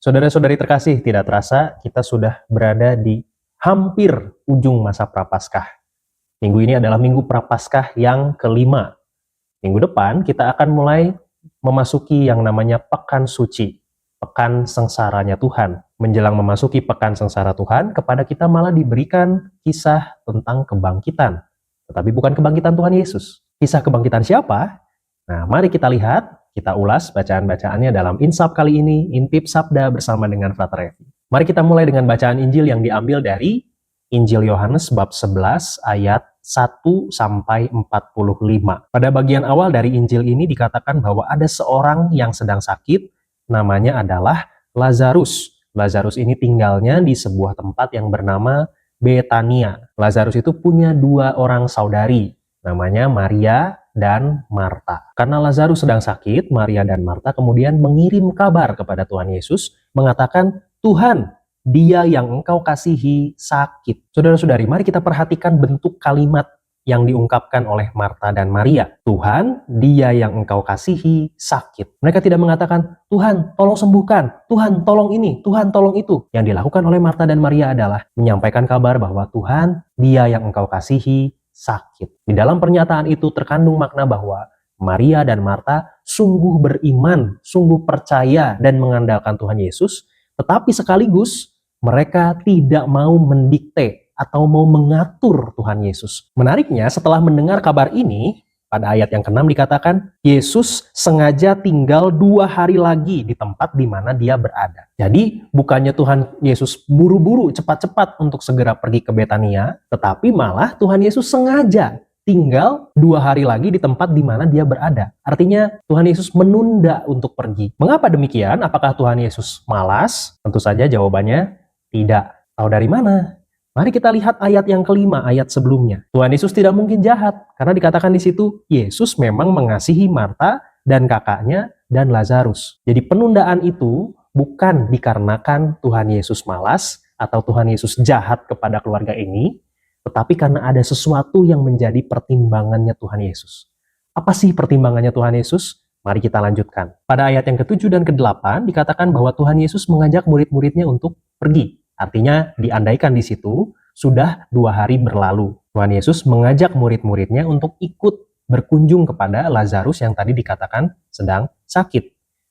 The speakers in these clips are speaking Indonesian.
Saudara-saudari terkasih, tidak terasa kita sudah berada di hampir ujung masa Prapaskah. Minggu ini adalah Minggu Prapaskah yang kelima. Minggu depan kita akan mulai memasuki yang namanya Pekan Suci, Pekan Sengsaranya Tuhan. Menjelang memasuki Pekan Sengsara Tuhan, kepada kita malah diberikan kisah tentang kebangkitan. Tetapi bukan kebangkitan Tuhan Yesus. Kisah kebangkitan siapa? Nah, mari kita lihat. Kita ulas bacaan-bacaannya dalam Insap kali ini, Intip Sabda bersama dengan Frater Evi. Mari kita mulai dengan bacaan Injil yang diambil dari Injil Yohanes bab 11 ayat 1 sampai 45. Pada bagian awal dari Injil ini dikatakan bahwa ada seorang yang sedang sakit, namanya adalah Lazarus. Lazarus ini tinggalnya di sebuah tempat yang bernama Betania. Lazarus itu punya dua orang saudari, namanya Maria dan Marta. Karena Lazarus sedang sakit, Maria dan Marta kemudian mengirim kabar kepada Tuhan Yesus, mengatakan, Tuhan, dia yang engkau kasihi sakit. Saudara-saudari, mari kita perhatikan bentuk kalimat yang diungkapkan oleh Marta dan Maria. Tuhan, dia yang engkau kasihi sakit. Mereka tidak mengatakan, Tuhan, tolong sembuhkan. Tuhan, tolong ini. Tuhan, tolong itu. Yang dilakukan oleh Marta dan Maria adalah menyampaikan kabar bahwa Tuhan, dia yang engkau kasihi sakit. Di dalam pernyataan itu terkandung makna bahwa Maria dan Marta sungguh beriman, sungguh percaya dan mengandalkan Tuhan Yesus, tetapi sekaligus mereka tidak mau mendikte atau mau mengatur Tuhan Yesus. Menariknya, setelah mendengar kabar ini, pada ayat yang ke-6 dikatakan, Yesus sengaja tinggal 2 hari lagi di tempat di mana dia berada. Jadi, bukannya Tuhan Yesus buru-buru cepat-cepat untuk segera pergi ke Betania, tetapi malah Tuhan Yesus sengaja tinggal 2 hari lagi di tempat di mana dia berada. Artinya, Tuhan Yesus menunda untuk pergi. Mengapa demikian? Apakah Tuhan Yesus malas? Tentu saja jawabannya tidak. Tahu dari mana? Mari kita lihat ayat yang kelima, ayat sebelumnya. Tuhan Yesus tidak mungkin jahat, karena dikatakan di situ, Yesus memang mengasihi Marta dan kakaknya dan Lazarus. Jadi penundaan itu bukan dikarenakan Tuhan Yesus malas atau Tuhan Yesus jahat kepada keluarga ini, tetapi karena ada sesuatu yang menjadi pertimbangannya Tuhan Yesus. Apa sih pertimbangannya Tuhan Yesus? Mari kita lanjutkan. Pada ayat yang ke-7 dan ke-8 dikatakan bahwa Tuhan Yesus mengajak murid-muridnya untuk pergi. Artinya diandaikan di situ sudah 2 hari berlalu. Tuhan Yesus mengajak murid-muridnya untuk ikut berkunjung kepada Lazarus yang tadi dikatakan sedang sakit.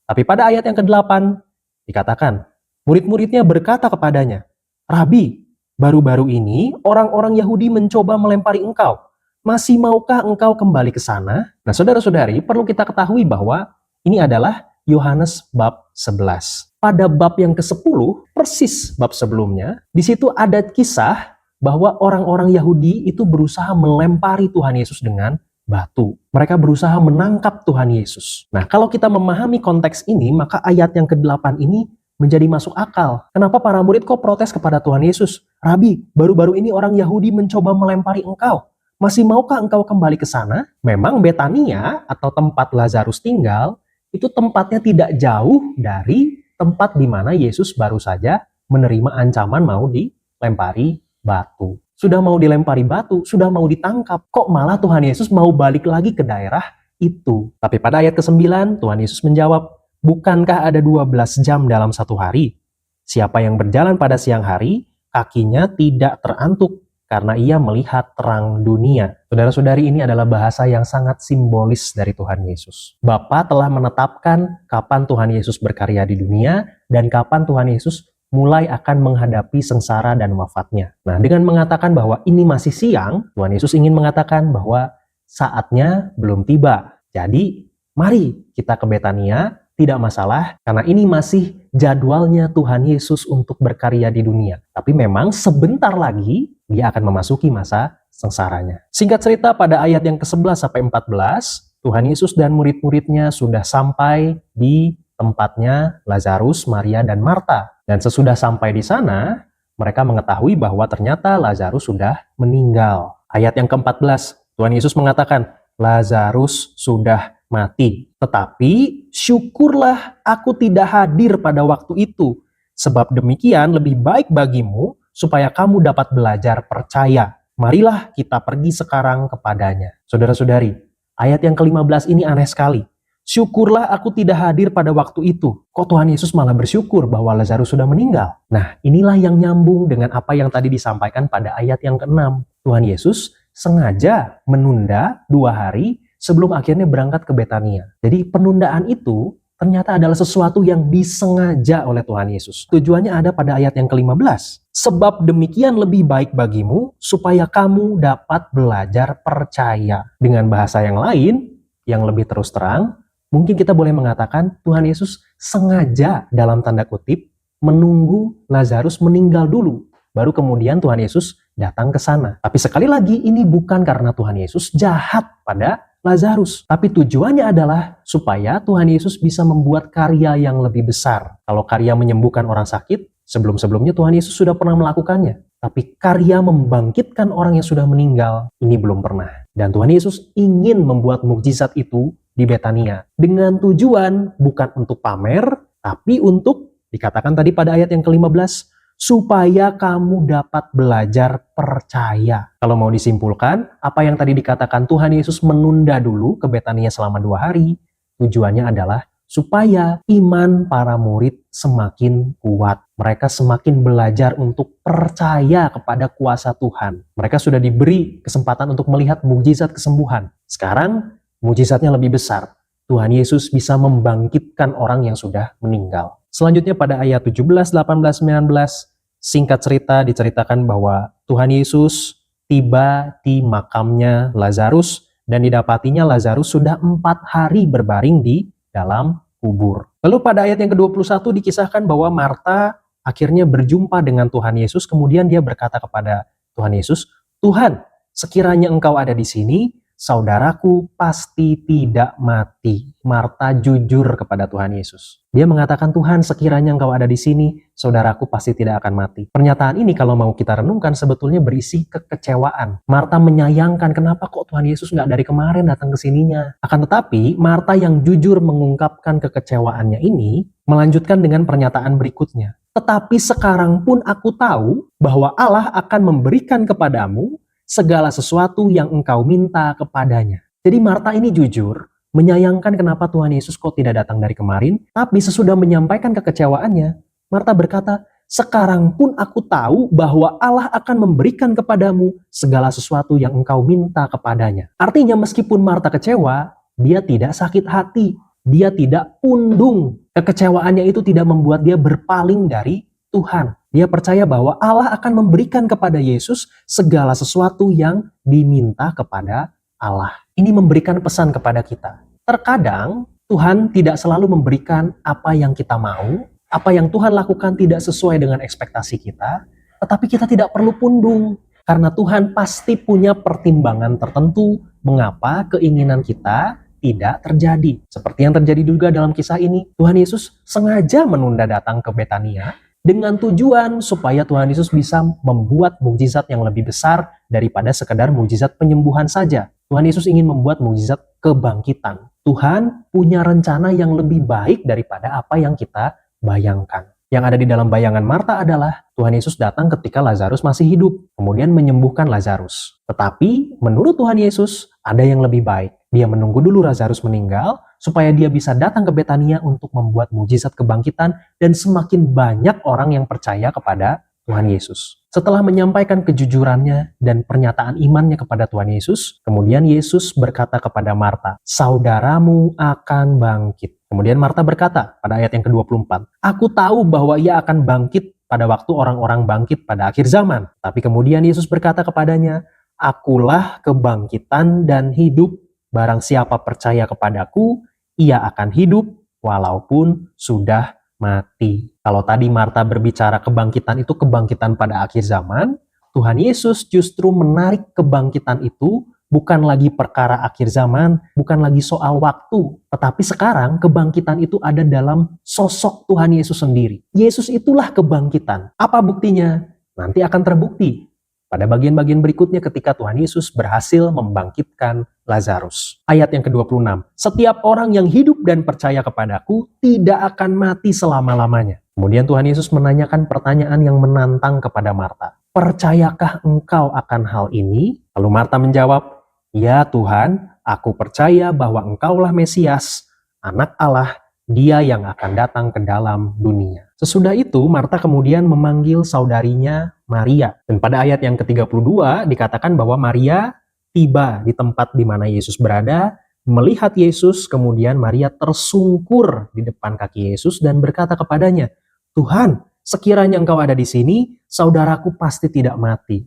Tapi pada ayat yang ke-8 dikatakan, murid-muridnya berkata kepadanya, Rabi, baru-baru ini orang-orang Yahudi mencoba melempari engkau. Masih maukah engkau kembali ke sana? Nah, saudara-saudari, perlu kita ketahui bahwa ini adalah Yohanes bab 11. Pada bab yang ke-10, persis bab sebelumnya, di situ ada kisah bahwa orang-orang Yahudi itu berusaha melempari Tuhan Yesus dengan batu. Mereka berusaha menangkap Tuhan Yesus. Nah, kalau kita memahami konteks ini, maka ayat yang ke-8 ini menjadi masuk akal. Kenapa para murid kok protes kepada Tuhan Yesus? Rabi, baru-baru ini orang Yahudi mencoba melempari engkau. Masih maukah engkau kembali ke sana? Memang Betania atau tempat Lazarus tinggal, itu tempatnya tidak jauh dari tempat di mana Yesus baru saja menerima ancaman mau dilempari batu. Sudah mau dilempari batu, sudah mau ditangkap, kok malah Tuhan Yesus mau balik lagi ke daerah itu. Tapi pada ayat ke-9, Tuhan Yesus menjawab, bukankah ada 12 jam dalam satu hari? Siapa yang berjalan pada siang hari, kakinya tidak terantuk, karena ia melihat terang dunia. Saudara-saudari, ini adalah bahasa yang sangat simbolis dari Tuhan Yesus. Bapa telah menetapkan kapan Tuhan Yesus berkarya di dunia dan kapan Tuhan Yesus mulai akan menghadapi sengsara dan wafatnya. Nah, dengan mengatakan bahwa ini masih siang, Tuhan Yesus ingin mengatakan bahwa saatnya belum tiba. Jadi, mari kita ke Betania, tidak masalah, karena ini masih jadwalnya Tuhan Yesus untuk berkarya di dunia. Tapi memang sebentar lagi, dia akan memasuki masa sengsaranya. Singkat cerita, pada ayat yang ke-11 sampai 14, Tuhan Yesus dan murid-muridnya sudah sampai di tempatnya Lazarus, Maria, dan Marta. Dan sesudah sampai di sana, mereka mengetahui bahwa ternyata Lazarus sudah meninggal. Ayat yang ke-14, Tuhan Yesus mengatakan, Lazarus sudah mati. Tetapi syukurlah aku tidak hadir pada waktu itu. Sebab demikian lebih baik bagimu supaya kamu dapat belajar percaya. Marilah kita pergi sekarang kepadanya. Saudara-saudari, ayat yang ke-15 ini aneh sekali. syukurlah aku tidak hadir pada waktu itu. Kok Tuhan Yesus malah bersyukur bahwa Lazarus sudah meninggal? Nah, inilah yang nyambung dengan apa yang tadi disampaikan pada ayat yang ke-6. Tuhan Yesus sengaja menunda 2 hari sebelum akhirnya berangkat ke Betania. Jadi penundaan itu ternyata adalah sesuatu yang disengaja oleh Tuhan Yesus. Tujuannya ada pada ayat yang ke-15. Sebab demikian lebih baik bagimu supaya kamu dapat belajar percaya. Dengan bahasa yang lain, yang lebih terus terang, mungkin kita boleh mengatakan Tuhan Yesus sengaja dalam tanda kutip menunggu Lazarus meninggal dulu. Baru kemudian Tuhan Yesus datang ke sana. Tapi sekali lagi ini bukan karena Tuhan Yesus jahat pada Lazarus. Tapi tujuannya adalah supaya Tuhan Yesus bisa membuat karya yang lebih besar. Kalau karya menyembuhkan orang sakit, sebelum-sebelumnya Tuhan Yesus sudah pernah melakukannya. Tapi karya membangkitkan orang yang sudah meninggal, ini belum pernah. Dan Tuhan Yesus ingin membuat mukjizat itu di Betania. Dengan tujuan bukan untuk pamer, tapi untuk, dikatakan tadi pada ayat yang ke-15, supaya kamu dapat belajar percaya. Kalau mau disimpulkan, apa yang tadi dikatakan Tuhan Yesus menunda dulu ke Betania selama 2 hari, tujuannya adalah supaya iman para murid semakin kuat. Mereka semakin belajar untuk percaya kepada kuasa Tuhan. Mereka sudah diberi kesempatan untuk melihat mukjizat kesembuhan. Sekarang, mukjizatnya lebih besar. Tuhan Yesus bisa membangkitkan orang yang sudah meninggal. Selanjutnya pada ayat 17, 18, 19, singkat cerita diceritakan bahwa Tuhan Yesus tiba di makamnya Lazarus dan didapatinya Lazarus sudah 4 hari berbaring di dalam kubur. Lalu pada ayat yang ke-21 dikisahkan bahwa Marta akhirnya berjumpa dengan Tuhan Yesus, kemudian dia berkata kepada Tuhan Yesus, "Tuhan, sekiranya Engkau ada di sini, saudaraku pasti tidak mati." Marta jujur kepada Tuhan Yesus. Dia mengatakan, "Tuhan, sekiranya Engkau ada di sini, saudaraku pasti tidak akan mati." Pernyataan ini kalau mau kita renungkan sebetulnya berisi kekecewaan. Marta menyayangkan kenapa kok Tuhan Yesus nggak dari kemarin datang ke sininya. Akan tetapi, Marta yang jujur mengungkapkan kekecewaannya ini melanjutkan dengan pernyataan berikutnya. "Tetapi sekarang pun aku tahu bahwa Allah akan memberikan kepadamu segala sesuatu yang engkau minta kepadanya." Jadi Marta ini jujur, menyayangkan kenapa Tuhan Yesus kok tidak datang dari kemarin, tapi sesudah menyampaikan kekecewaannya, Marta berkata, "Sekarang pun aku tahu bahwa Allah akan memberikan kepadamu segala sesuatu yang engkau minta kepadanya." Artinya meskipun Marta kecewa, dia tidak sakit hati, dia tidak pundung. Kekecewaannya itu tidak membuat dia berpaling dari Tuhan. Dia percaya bahwa Allah akan memberikan kepada Yesus segala sesuatu yang diminta kepada Allah. Ini memberikan pesan kepada kita. Terkadang Tuhan tidak selalu memberikan apa yang kita mau, apa yang Tuhan lakukan tidak sesuai dengan ekspektasi kita, tetapi kita tidak perlu pundung. Karena Tuhan pasti punya pertimbangan tertentu mengapa keinginan kita tidak terjadi. Seperti yang terjadi juga dalam kisah ini, Tuhan Yesus sengaja menunda datang ke Betania dengan tujuan supaya Tuhan Yesus bisa membuat mukjizat yang lebih besar daripada sekedar mukjizat penyembuhan saja. Tuhan Yesus ingin membuat mukjizat kebangkitan. Tuhan punya rencana yang lebih baik daripada apa yang kita bayangkan. Yang ada di dalam bayangan Marta adalah Tuhan Yesus datang ketika Lazarus masih hidup, kemudian menyembuhkan Lazarus. Tetapi menurut Tuhan Yesus ada yang lebih baik. Dia menunggu dulu Lazarus meninggal supaya dia bisa datang ke Betania untuk membuat mukjizat kebangkitan dan semakin banyak orang yang percaya kepada Tuhan Yesus. Setelah menyampaikan kejujurannya dan pernyataan imannya kepada Tuhan Yesus, kemudian Yesus berkata kepada Marta, "Saudaramu akan bangkit." Kemudian Marta berkata pada ayat yang ke-24, "Aku tahu bahwa ia akan bangkit pada waktu orang-orang bangkit pada akhir zaman." Tapi kemudian Yesus berkata kepadanya, "Akulah kebangkitan dan hidup. Barang siapa percaya kepadaku, ia akan hidup walaupun sudah mati." Kalau tadi Marta berbicara kebangkitan itu kebangkitan pada akhir zaman, Tuhan Yesus justru menarik kebangkitan itu bukan lagi perkara akhir zaman, bukan lagi soal waktu, tetapi sekarang kebangkitan itu ada dalam sosok Tuhan Yesus sendiri. Yesus itulah kebangkitan. Apa buktinya? Nanti akan terbukti pada bagian-bagian berikutnya ketika Tuhan Yesus berhasil membangkitkan Lazarus. Ayat yang ke-26. "Setiap orang yang hidup dan percaya kepadaku tidak akan mati selama-lamanya." Kemudian Tuhan Yesus menanyakan pertanyaan yang menantang kepada Marta. "Percayakah engkau akan hal ini?" Lalu Marta menjawab, "Ya Tuhan, aku percaya bahwa engkaulah Mesias, Anak Allah, Dia yang akan datang ke dalam dunia. Sesudah itu, Marta kemudian memanggil saudarinya Maria. Dan pada ayat yang ke-32 dikatakan bahwa Maria tiba di tempat di mana Yesus berada, melihat Yesus, kemudian Maria tersungkur di depan kaki Yesus dan berkata kepadanya, "Tuhan, sekiranya Engkau ada di sini, saudaraku pasti tidak mati."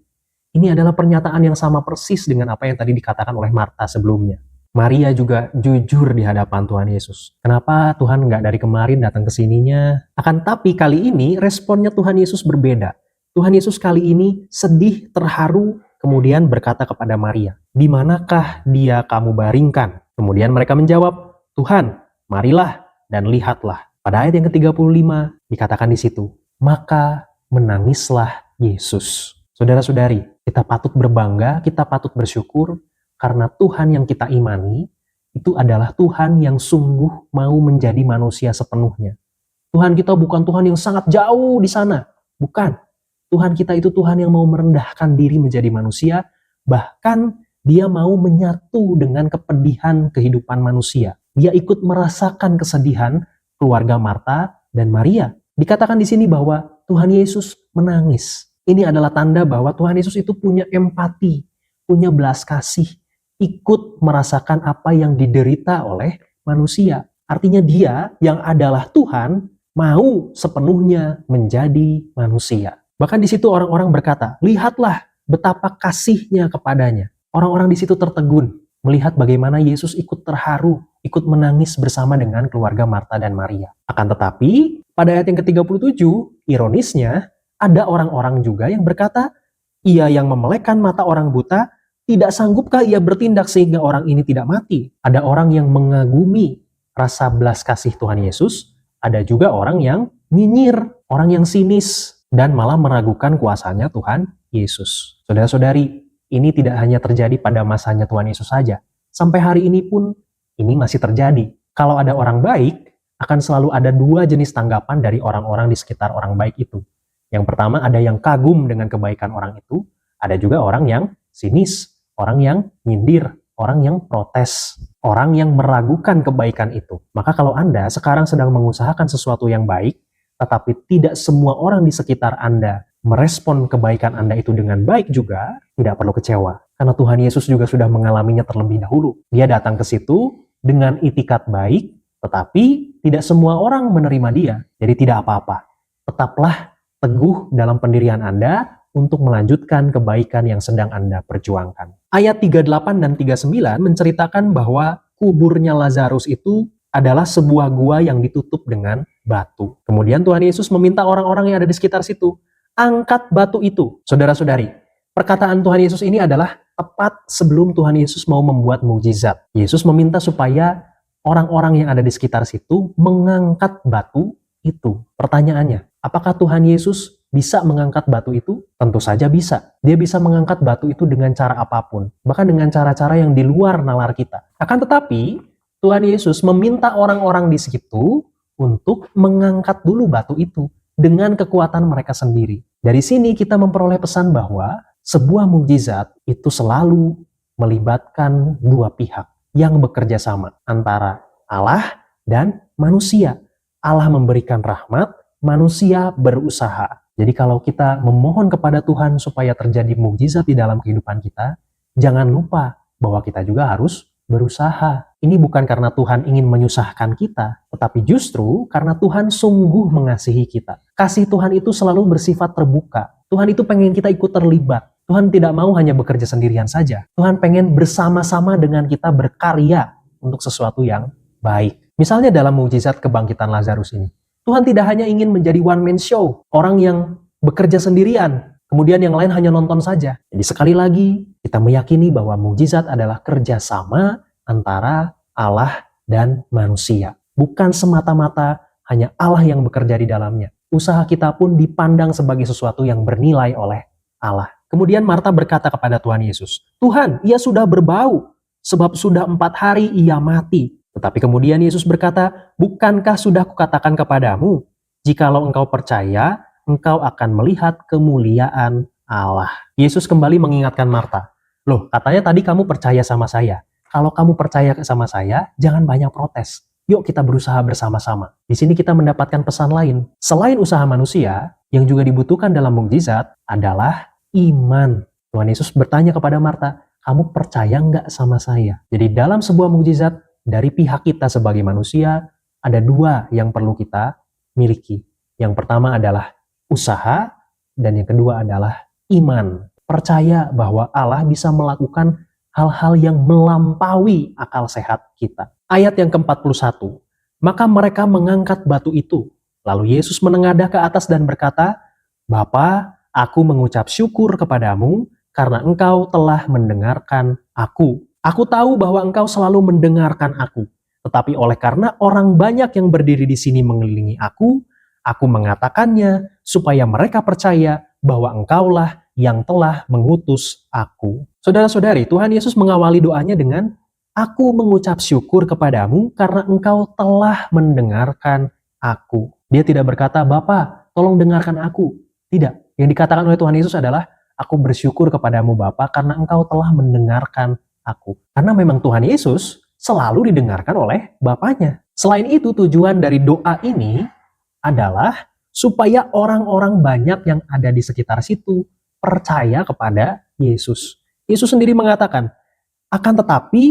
Ini adalah pernyataan yang sama persis dengan apa yang tadi dikatakan oleh Marta sebelumnya. Maria juga jujur di hadapan Tuhan Yesus. Kenapa Tuhan nggak dari kemarin datang ke sininya? Akan tapi kali ini responnya Tuhan Yesus berbeda. Tuhan Yesus kali ini sedih, terharu, kemudian berkata kepada Maria, "Di manakah dia kamu baringkan?" Kemudian mereka menjawab, "Tuhan, marilah dan lihatlah." Pada ayat yang ke-35 dikatakan di situ, maka menangislah Yesus. Saudara-saudari, kita patut berbangga, kita patut bersyukur, karena Tuhan yang kita imani, itu adalah Tuhan yang sungguh mau menjadi manusia sepenuhnya. Tuhan kita bukan Tuhan yang sangat jauh di sana. Bukan. Tuhan kita itu Tuhan yang mau merendahkan diri menjadi manusia, bahkan Dia mau menyatu dengan kepedihan kehidupan manusia. Dia ikut merasakan kesedihan keluarga Marta dan Maria. Dikatakan di sini bahwa Tuhan Yesus menangis. Ini adalah tanda bahwa Tuhan Yesus itu punya empati, punya belas kasih, ikut merasakan apa yang diderita oleh manusia. Artinya Dia yang adalah Tuhan mau sepenuhnya menjadi manusia. Bahkan di situ orang-orang berkata, "Lihatlah betapa kasihnya kepadanya." Orang-orang di situ tertegun melihat bagaimana Yesus ikut terharu, ikut menangis bersama dengan keluarga Marta dan Maria. Akan tetapi, pada ayat yang ke-37, ironisnya, ada orang-orang juga yang berkata, "Ia yang memelekkan mata orang buta, tidak sanggupkah ia bertindak sehingga orang ini tidak mati?" Ada orang yang mengagumi rasa belas kasih Tuhan Yesus, ada juga orang yang nyinyir, orang yang sinis, dan malah meragukan kuasanya Tuhan Yesus. Saudara-saudari, ini tidak hanya terjadi pada masanya Tuhan Yesus saja. Sampai hari ini pun ini masih terjadi. Kalau ada orang baik, akan selalu ada dua jenis tanggapan dari orang-orang di sekitar orang baik itu. Yang pertama, ada yang kagum dengan kebaikan orang itu. Ada juga orang yang sinis, orang yang nyindir, orang yang protes, orang yang meragukan kebaikan itu. Maka kalau Anda sekarang sedang mengusahakan sesuatu yang baik, tetapi tidak semua orang di sekitar Anda merespon kebaikan Anda itu dengan baik juga, tidak perlu kecewa. Karena Tuhan Yesus juga sudah mengalaminya terlebih dahulu. Dia datang ke situ dengan itikat baik, tetapi tidak semua orang menerima Dia. Jadi tidak apa-apa. Tetaplah teguh dalam pendirian Anda untuk melanjutkan kebaikan yang sedang Anda perjuangkan. Ayat 38 dan 39 menceritakan bahwa kuburnya Lazarus itu adalah sebuah gua yang ditutup dengan batu. Kemudian Tuhan Yesus meminta orang-orang yang ada di sekitar situ, angkat batu itu. Saudara-saudari, perkataan Tuhan Yesus ini adalah tepat sebelum Tuhan Yesus mau membuat mukjizat. Yesus meminta supaya orang-orang yang ada di sekitar situ mengangkat batu itu. Pertanyaannya, apakah Tuhan Yesus bisa mengangkat batu itu? Tentu saja bisa. Dia bisa mengangkat batu itu dengan cara apapun. Bahkan dengan cara-cara yang di luar nalar kita. Akan tetapi, Tuhan Yesus meminta orang-orang di situ untuk mengangkat dulu batu itu dengan kekuatan mereka sendiri. Dari sini kita memperoleh pesan bahwa sebuah mukjizat itu selalu melibatkan dua pihak yang bekerja sama antara Allah dan manusia. Allah memberikan rahmat, manusia berusaha. Jadi kalau kita memohon kepada Tuhan supaya terjadi mukjizat di dalam kehidupan kita, jangan lupa bahwa kita juga harus berusaha. Ini bukan karena Tuhan ingin menyusahkan kita, tetapi justru karena Tuhan sungguh mengasihi kita. Kasih Tuhan itu selalu bersifat terbuka. Tuhan itu pengen kita ikut terlibat. Tuhan tidak mau hanya bekerja sendirian saja. Tuhan pengen bersama-sama dengan kita berkarya untuk sesuatu yang baik. Misalnya dalam mukjizat kebangkitan Lazarus ini. Tuhan tidak hanya ingin menjadi one man show, orang yang bekerja sendirian, kemudian yang lain hanya nonton saja. Jadi sekali lagi, kita meyakini bahwa mukjizat adalah kerjasama antara Allah dan manusia. Bukan semata-mata hanya Allah yang bekerja di dalamnya. Usaha kita pun dipandang sebagai sesuatu yang bernilai oleh Allah. Kemudian Marta berkata kepada Tuhan Yesus, "Tuhan, ia sudah berbau, sebab sudah 4 hari ia mati." Tetapi kemudian Yesus berkata, "Bukankah sudah kukatakan kepadamu, jikalau engkau percaya, engkau akan melihat kemuliaan Allah." Yesus kembali mengingatkan Marta, "Loh, katanya tadi kamu percaya sama saya. Kalau kamu percaya sama saya, jangan banyak protes. Yuk kita berusaha bersama-sama. Di sini kita mendapatkan pesan lain. Selain usaha manusia, yang juga dibutuhkan dalam mukjizat adalah iman. Tuhan Yesus bertanya kepada Marta, kamu percaya nggak sama saya? Jadi dalam sebuah mukjizat, dari pihak kita sebagai manusia, ada dua yang perlu kita miliki. Yang pertama adalah usaha, dan yang kedua adalah iman. Percaya bahwa Allah bisa melakukan hal-hal yang melampaui akal sehat kita. Ayat yang ke-41, maka mereka mengangkat batu itu. Lalu Yesus menengadah ke atas dan berkata, Bapa, aku mengucap syukur kepadamu karena engkau telah mendengarkan aku. Aku tahu bahwa engkau selalu mendengarkan aku. Tetapi oleh karena orang banyak yang berdiri di sini mengelilingi aku mengatakannya supaya mereka percaya bahwa engkaulah yang telah mengutus aku. Saudara-saudari, Tuhan Yesus mengawali doanya dengan, aku mengucap syukur kepadamu karena engkau telah mendengarkan aku. Dia tidak berkata, Bapa, tolong dengarkan aku. Tidak. Yang dikatakan oleh Tuhan Yesus adalah, aku bersyukur kepadamu Bapa karena engkau telah mendengarkan aku. Karena memang Tuhan Yesus selalu didengarkan oleh Bapanya. Selain itu, tujuan dari doa ini adalah supaya orang-orang banyak yang ada di sekitar situ percaya kepada Yesus. Yesus sendiri mengatakan, akan tetapi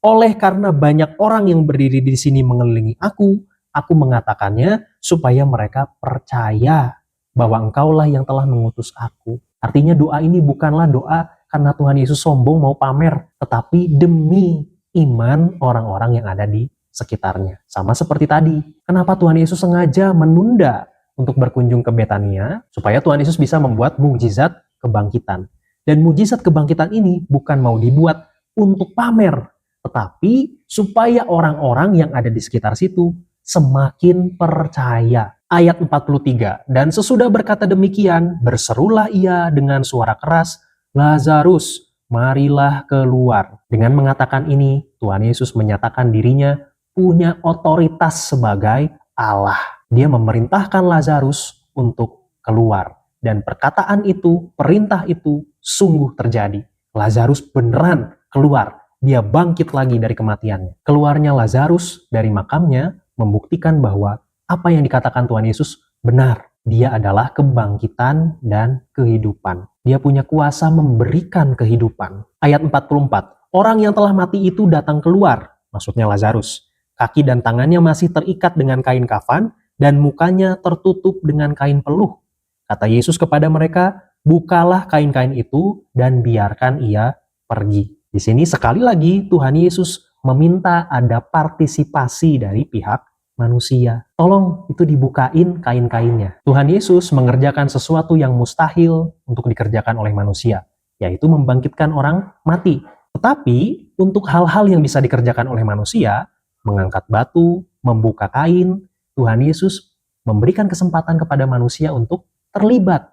oleh karena banyak orang yang berdiri di sini mengelilingi aku mengatakannya supaya mereka percaya bahwa engkaulah yang telah mengutus aku. Artinya doa ini bukanlah doa karena Tuhan Yesus sombong mau pamer, tetapi demi iman orang-orang yang ada di sekitarnya. Sama seperti tadi, kenapa Tuhan Yesus sengaja menunda untuk berkunjung ke Betania, supaya Tuhan Yesus bisa membuat mukjizat kebangkitan. Dan mukjizat kebangkitan ini bukan mau dibuat untuk pamer, tetapi supaya orang-orang yang ada di sekitar situ semakin percaya. Ayat 43, dan sesudah berkata demikian, berserulah ia dengan suara keras, Lazarus, marilah keluar. Dengan mengatakan ini, Tuhan Yesus menyatakan dirinya punya otoritas sebagai Allah. Dia memerintahkan Lazarus untuk keluar. Dan perkataan itu, perintah itu sungguh terjadi. Lazarus beneran keluar. Dia bangkit lagi dari kematiannya. Keluarnya Lazarus dari makamnya membuktikan bahwa apa yang dikatakan Tuhan Yesus benar. Dia adalah kebangkitan dan kehidupan. Dia punya kuasa memberikan kehidupan. Ayat 44. Orang yang telah mati itu datang keluar, maksudnya Lazarus. Kaki dan tangannya masih terikat dengan kain kafan dan mukanya tertutup dengan kain peluh. Kata Yesus kepada mereka, bukalah kain-kain itu dan biarkan ia pergi. Di sini sekali lagi Tuhan Yesus meminta ada partisipasi dari pihak manusia. Tolong itu dibukain kain-kainnya. Tuhan Yesus mengerjakan sesuatu yang mustahil untuk dikerjakan oleh manusia, yaitu membangkitkan orang mati. Tetapi untuk hal-hal yang bisa dikerjakan oleh manusia, mengangkat batu, membuka kain, Tuhan Yesus memberikan kesempatan kepada manusia untuk terlibat,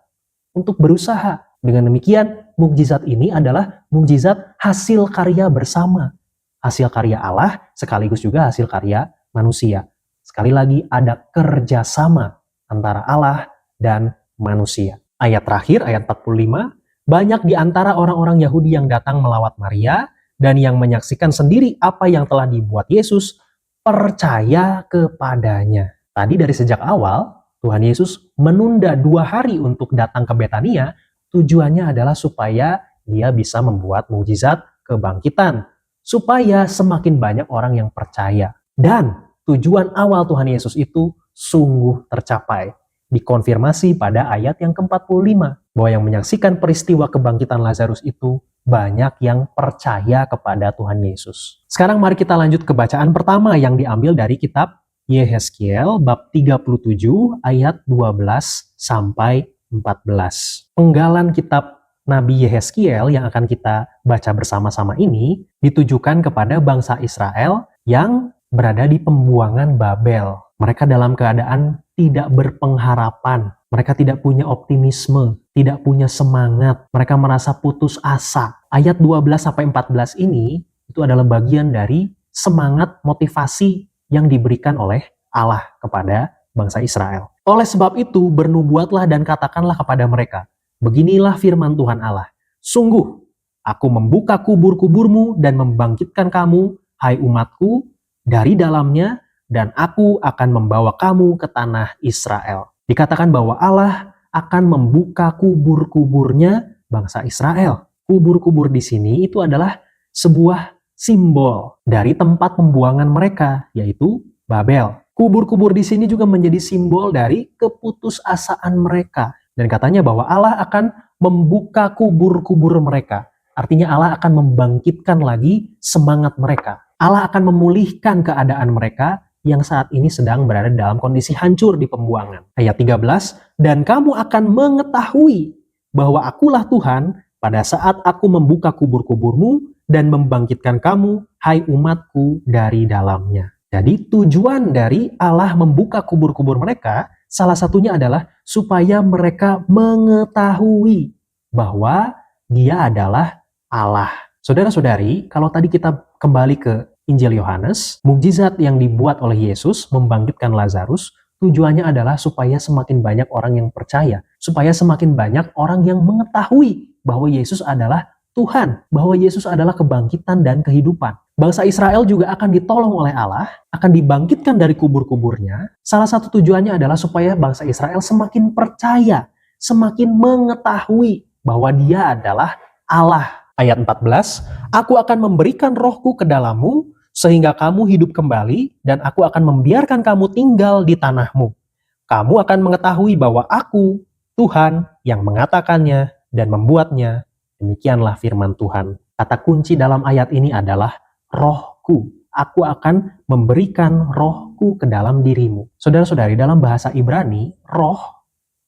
untuk berusaha. Dengan demikian, mukjizat ini adalah mukjizat hasil karya bersama. Hasil karya Allah sekaligus juga hasil karya manusia. Sekali lagi ada kerjasama antara Allah dan manusia. Ayat terakhir, ayat 45, banyak di antara orang-orang Yahudi yang datang melawat Maria dan yang menyaksikan sendiri apa yang telah dibuat Yesus percaya kepadanya. Tadi dari sejak awal, Tuhan Yesus menunda 2 hari untuk datang ke Betania. Tujuannya adalah supaya dia bisa membuat mukjizat kebangkitan. Supaya semakin banyak orang yang percaya. Dan tujuan awal Tuhan Yesus itu sungguh tercapai. Dikonfirmasi pada ayat yang ke-45. Bahwa yang menyaksikan peristiwa kebangkitan Lazarus itu banyak yang percaya kepada Tuhan Yesus. Sekarang mari kita lanjut ke bacaan pertama yang diambil dari kitab Yehezkiel bab 37 ayat 12 sampai 14. Penggalan kitab Nabi Yehezkiel yang akan kita baca bersama-sama ini ditujukan kepada bangsa Israel yang berada di pembuangan Babel. Mereka dalam keadaan tidak berpengharapan. Mereka tidak punya optimisme, tidak punya semangat. Mereka merasa putus asa. Ayat 12-14 ini itu adalah bagian dari semangat motivasi yang diberikan oleh Allah kepada bangsa Israel. Oleh sebab itu, bernubuatlah dan katakanlah kepada mereka, beginilah firman Tuhan Allah, sungguh, aku membuka kubur-kuburmu dan membangkitkan kamu, hai umatku, dari dalamnya, dan aku akan membawa kamu ke tanah Israel. Dikatakan bahwa Allah akan membuka kubur-kuburnya bangsa Israel. Kubur-kubur di sini itu adalah sebuah simbol dari tempat pembuangan mereka, yaitu Babel. Kubur-kubur di sini juga menjadi simbol dari keputusasaan mereka. Dan katanya bahwa Allah akan membuka kubur-kubur mereka. Artinya Allah akan membangkitkan lagi semangat mereka. Allah akan memulihkan keadaan mereka yang saat ini sedang berada dalam kondisi hancur di pembuangan. Ayat 13, dan kamu akan mengetahui bahwa akulah Tuhan pada saat aku membuka kubur-kuburmu dan membangkitkan kamu, hai umatku, dari dalamnya. Jadi tujuan dari Allah membuka kubur-kubur mereka, salah satunya adalah supaya mereka mengetahui bahwa Dia adalah Allah. Saudara-saudari, kalau tadi kita kembali ke Injil Yohanes, mukjizat yang dibuat oleh Yesus membangkitkan Lazarus, tujuannya adalah supaya semakin banyak orang yang percaya, supaya semakin banyak orang yang mengetahui bahwa Yesus adalah Tuhan, bahwa Yesus adalah kebangkitan dan kehidupan. Bangsa Israel juga akan ditolong oleh Allah, akan dibangkitkan dari kubur-kuburnya. Salah satu tujuannya adalah supaya bangsa Israel semakin percaya, semakin mengetahui bahwa Dia adalah Allah. Ayat 14, aku akan memberikan rohku ke dalammu, sehingga kamu hidup kembali, dan aku akan membiarkan kamu tinggal di tanahmu. Kamu akan mengetahui bahwa aku, Tuhan, yang mengatakannya dan membuatnya. Demikianlah firman Tuhan. Kata kunci dalam ayat ini adalah rohku. Aku akan memberikan rohku ke dalam dirimu. Saudara-saudari, dalam bahasa Ibrani, roh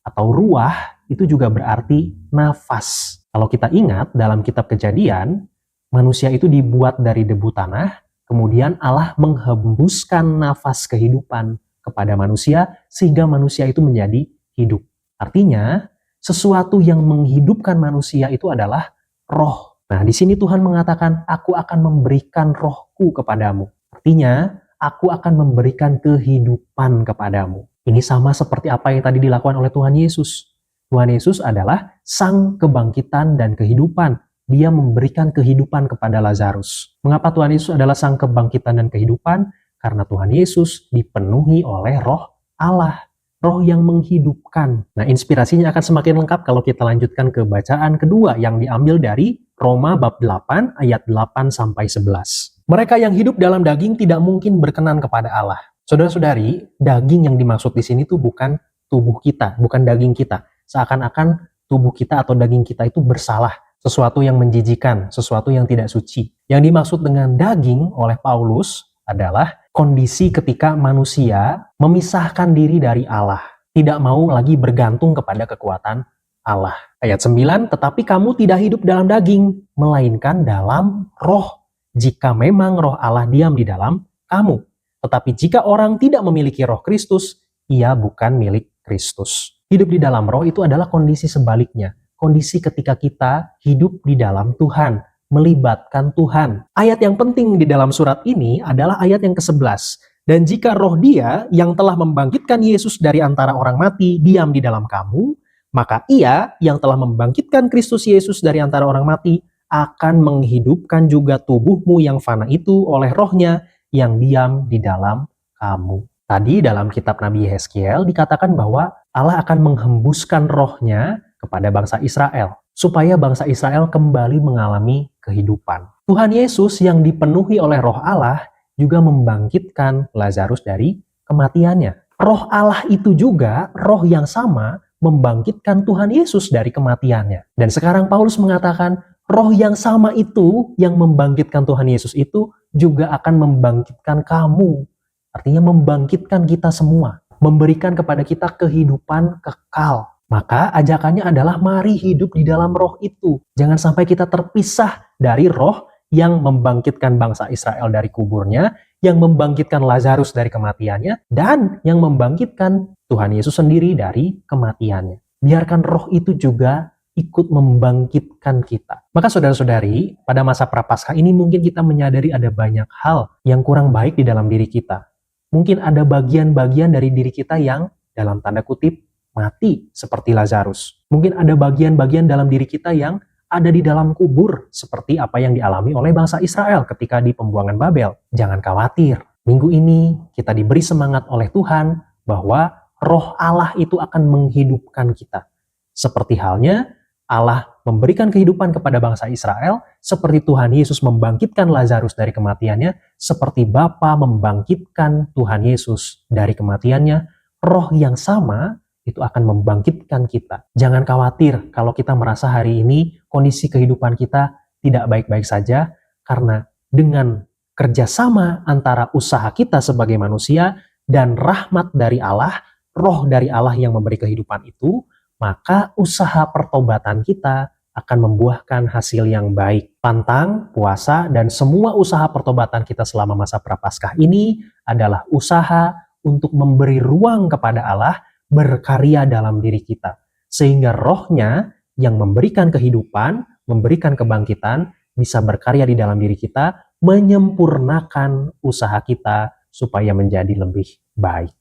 atau ruah itu juga berarti nafas. Kalau kita ingat dalam kitab Kejadian, manusia itu dibuat dari debu tanah, kemudian Allah menghembuskan nafas kehidupan kepada manusia sehingga manusia itu menjadi hidup. Artinya, sesuatu yang menghidupkan manusia itu adalah roh. Nah, di sini Tuhan mengatakan, aku akan memberikan rohku kepadamu. Artinya, aku akan memberikan kehidupan kepadamu. Ini sama seperti apa yang tadi dilakukan oleh Tuhan Yesus. Tuhan Yesus adalah sang kebangkitan dan kehidupan. Dia memberikan kehidupan kepada Lazarus. Mengapa Tuhan Yesus adalah sang kebangkitan dan kehidupan? Karena Tuhan Yesus dipenuhi oleh roh Allah. Roh yang menghidupkan. Nah, inspirasinya akan semakin lengkap kalau kita lanjutkan ke bacaan kedua yang diambil dari Roma bab 8 ayat 8 sampai 11. Mereka yang hidup dalam daging tidak mungkin berkenan kepada Allah. Saudara-saudari, daging yang dimaksud di sini tuh bukan tubuh kita, bukan daging kita. Seakan-akan tubuh kita atau daging kita itu bersalah, sesuatu yang menjijikan, sesuatu yang tidak suci. Yang dimaksud dengan daging oleh Paulus adalah kondisi ketika manusia memisahkan diri dari Allah, tidak mau lagi bergantung kepada kekuatan Allah. Ayat 9, tetapi kamu tidak hidup dalam daging, melainkan dalam roh. Jika memang roh Allah diam di dalam kamu. Tetapi jika orang tidak memiliki roh Kristus, ia bukan milik Kristus. Hidup di dalam roh itu adalah kondisi sebaliknya. Kondisi ketika kita hidup di dalam Tuhan, melibatkan Tuhan. Ayat yang penting di dalam surat ini adalah ayat yang ke-11. Dan jika roh Dia yang telah membangkitkan Yesus dari antara orang mati diam di dalam kamu, maka Ia yang telah membangkitkan Kristus Yesus dari antara orang mati akan menghidupkan juga tubuhmu yang fana itu oleh rohnya yang diam di dalam kamu. Tadi dalam kitab Nabi Yeskiel dikatakan bahwa Allah akan menghembuskan rohnya kepada bangsa Israel, supaya bangsa Israel kembali mengalami kehidupan. Tuhan Yesus yang dipenuhi oleh roh Allah juga membangkitkan Lazarus dari kematiannya. Roh Allah itu juga, roh yang sama, membangkitkan Tuhan Yesus dari kematiannya. Dan sekarang Paulus mengatakan, roh yang sama itu, yang membangkitkan Tuhan Yesus itu, juga akan membangkitkan kamu. Artinya membangkitkan kita semua. Memberikan kepada kita kehidupan kekal. Maka ajakannya adalah mari hidup di dalam roh itu. Jangan sampai kita terpisah dari roh yang membangkitkan bangsa Israel dari kuburnya, yang membangkitkan Lazarus dari kematiannya, dan yang membangkitkan Tuhan Yesus sendiri dari kematiannya. Biarkan roh itu juga ikut membangkitkan kita. Maka saudara-saudari, pada masa Prapaskah ini mungkin kita menyadari ada banyak hal yang kurang baik di dalam diri kita. Mungkin ada bagian-bagian dari diri kita yang dalam tanda kutip mati seperti Lazarus. Mungkin ada bagian-bagian dalam diri kita yang ada di dalam kubur seperti apa yang dialami oleh bangsa Israel ketika di pembuangan Babel. Jangan khawatir, Minggu ini kita diberi semangat oleh Tuhan bahwa Roh Allah itu akan menghidupkan kita. Seperti halnya Allah memberikan kehidupan kepada bangsa Israel, seperti Tuhan Yesus membangkitkan Lazarus dari kematiannya, seperti Bapa membangkitkan Tuhan Yesus dari kematiannya, Roh yang sama itu akan membangkitkan kita. Jangan khawatir kalau kita merasa hari ini kondisi kehidupan kita tidak baik-baik saja, karena dengan kerjasama antara usaha kita sebagai manusia dan rahmat dari Allah, Roh dari Allah yang memberi kehidupan itu, maka usaha pertobatan kita akan membuahkan hasil yang baik. Pantang, puasa, dan semua usaha pertobatan kita selama masa Prapaskah ini adalah usaha untuk memberi ruang kepada Allah berkarya dalam diri kita. Sehingga Rohnya yang memberikan kehidupan, memberikan kebangkitan, bisa berkarya di dalam diri kita, menyempurnakan usaha kita supaya menjadi lebih baik.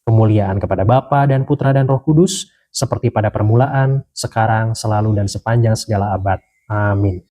Kemuliaan kepada Bapa dan Putra dan Roh Kudus, seperti pada permulaan, sekarang, selalu, dan sepanjang segala abad. Amin.